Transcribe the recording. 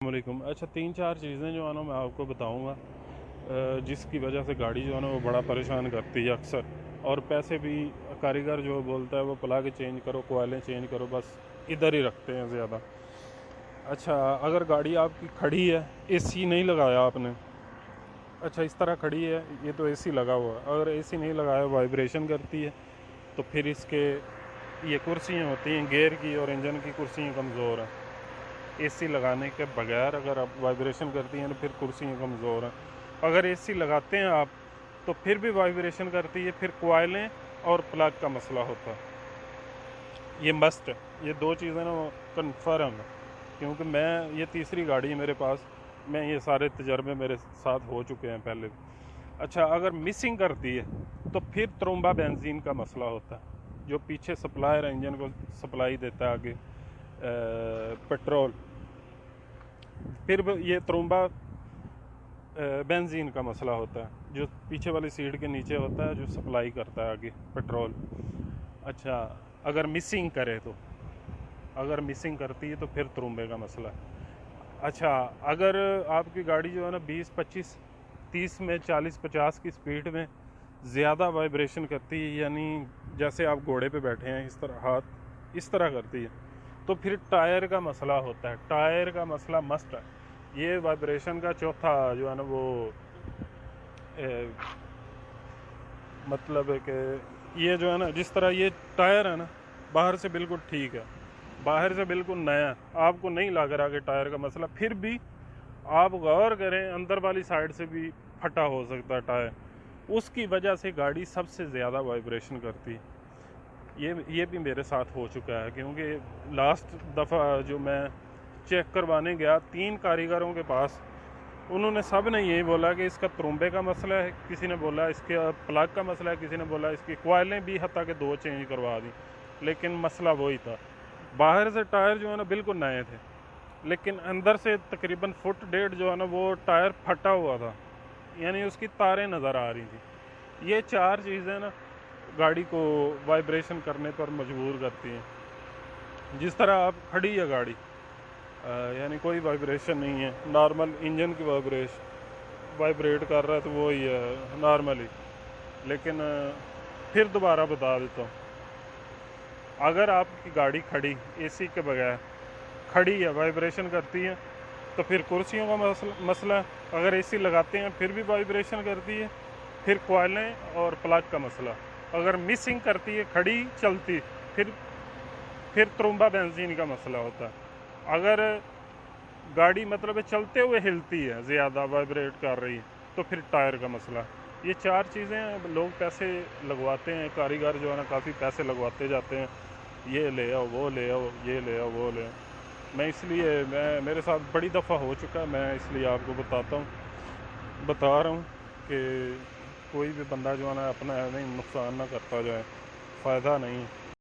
علیکم۔ اچھا 3-4 چیزیں جو ہے نا میں آپ کو بتاؤں گا جس کی وجہ سے گاڑی جو ہے نا وہ بڑا پریشان کرتی ہے اکثر، اور پیسے بھی کاریگر جو بولتا ہے وہ پلاگ چینج کرو، کوائلیں چینج کرو، بس ادھر ہی رکھتے ہیں زیادہ۔ اچھا اگر گاڑی آپ کی کھڑی ہے، اے سی نہیں لگایا آپ نے، اچھا اس طرح کھڑی ہے، یہ تو اے سی لگا ہوا ہے، اگر اے سی نہیں لگایا وائبریشن کرتی ہے تو پھر اس کے یہ کرسیاں ہوتی ہیں گیئر کی اور انجن کی کرسیاں کمزور ہیں۔ اے سی لگانے کے بغیر اگر آپ وائبریشن کرتی ہیں تو پھر کرسیاں کمزور ہیں۔ اگر اے سی لگاتے ہیں آپ تو پھر بھی وائبریشن کرتی ہے، پھر کوائلیں اور پلگ کا مسئلہ ہوتا ہے۔ یہ مسٹ ہے، یہ 2 چیزیں نا کنفرم ہے، کیونکہ میں یہ تیسری گاڑی ہے میرے پاس، میں یہ سارے تجربے میرے ساتھ ہو چکے ہیں پہلے۔ اچھا اگر مسنگ کرتی ہے تو پھر ترومبا بینزین کا مسئلہ ہوتا ہے، جو پیچھے سپلائر انجن کو سپلائی دیتا ہے آگے پیٹرول، پھر یہ ترومبا بینزین کا مسئلہ ہوتا ہے، جو پیچھے والی سیٹ کے نیچے ہوتا ہے، جو سپلائی کرتا ہے آگے پیٹرول۔ اچھا اگر مسنگ کرے تو، اگر مسنگ کرتی ہے تو پھر ترومبے کا مسئلہ ہے۔ اچھا اگر آپ کی گاڑی جو ہے نا 20-25-30 میں 40-50 کی سپیڈ میں زیادہ وائبریشن کرتی ہے، یعنی جیسے آپ گھوڑے پہ بیٹھے ہیں اس طرح ہاتھ اس طرح کرتی ہے، تو پھر ٹائر کا مسئلہ ہوتا ہے۔ ٹائر کا مسئلہ مسٹ ہے، یہ وائبریشن کا چوتھا جو ہے نا وہ مطلب ہے کہ یہ جو ہے نا جس طرح یہ ٹائر ہے نا باہر سے بالکل ٹھیک ہے، باہر سے بالکل نیا، آپ کو نہیں لگ رہا کہ ٹائر کا مسئلہ، پھر بھی آپ غور کریں اندر والی سائڈ سے بھی پھٹا ہو سکتا ہے ٹائر، اس کی وجہ سے گاڑی سب سے زیادہ وائبریشن کرتی ہے۔ یہ بھی میرے ساتھ ہو چکا ہے، کیونکہ لاسٹ دفعہ جو میں چیک کروانے گیا 3 کاریگروں کے پاس، انہوں نے سب نے یہی بولا کہ اس کا ترومبے کا مسئلہ ہے، کسی نے بولا اس کے پلگ کا مسئلہ ہے، کسی نے بولا اس کی کوائلیں بھی حتیٰ کہ 2 چینج کروا دیں، لیکن مسئلہ وہی تھا۔ باہر سے ٹائر جو ہے نا بالکل نئے تھے، لیکن اندر سے تقریباً 1.5 فٹ جو ہے نا وہ ٹائر پھٹا ہوا تھا، یعنی اس کی تاریں نظر آ رہی تھیں۔ یہ 4 چیزیں نا گاڑی کو وائبریشن کرنے پر مجبور کرتی ہیں۔ جس طرح آپ کھڑی ہے گاڑی، یعنی کوئی وائبریشن نہیں ہے، نارمل انجن کی وائبریٹ کر رہا ہے تو وہی ہے نارملی، لیکن پھر دوبارہ بتا دیتا ہوں، اگر آپ کی گاڑی کھڑی اے سی کے بغیر کھڑی ہے وائبریشن کرتی ہے تو پھر کرسیوں کا مسئلہ ہے، اگر اے سی لگاتے ہیں پھر بھی وائبریشن کرتی ہے، پھر کوائلیں اور پلگ کا مسئلہ، اگر مسنگ کرتی ہے کھڑی چلتی پھر ترومبا بینزین کا مسئلہ ہوتا ہے، اگر گاڑی مطلب چلتے ہوئے ہلتی ہے زیادہ وائبریٹ کر رہی ہے تو پھر ٹائر کا مسئلہ۔ یہ 4 چیزیں لوگ پیسے لگواتے ہیں، کاریگر جو ہے نا کافی پیسے لگواتے جاتے ہیں، یہ لے آؤ وہ لے آؤ یہ لے آؤ وہ لے آؤ۔ میں اس لیے میرے ساتھ بڑی دفعہ ہو چکا ہے، میں اس لیے آپ کو بتا رہا ہوں کہ کوئی بھی بندہ جو ہے نا اپنا نقصان نہ کرتا جائے، فائدہ نہیں۔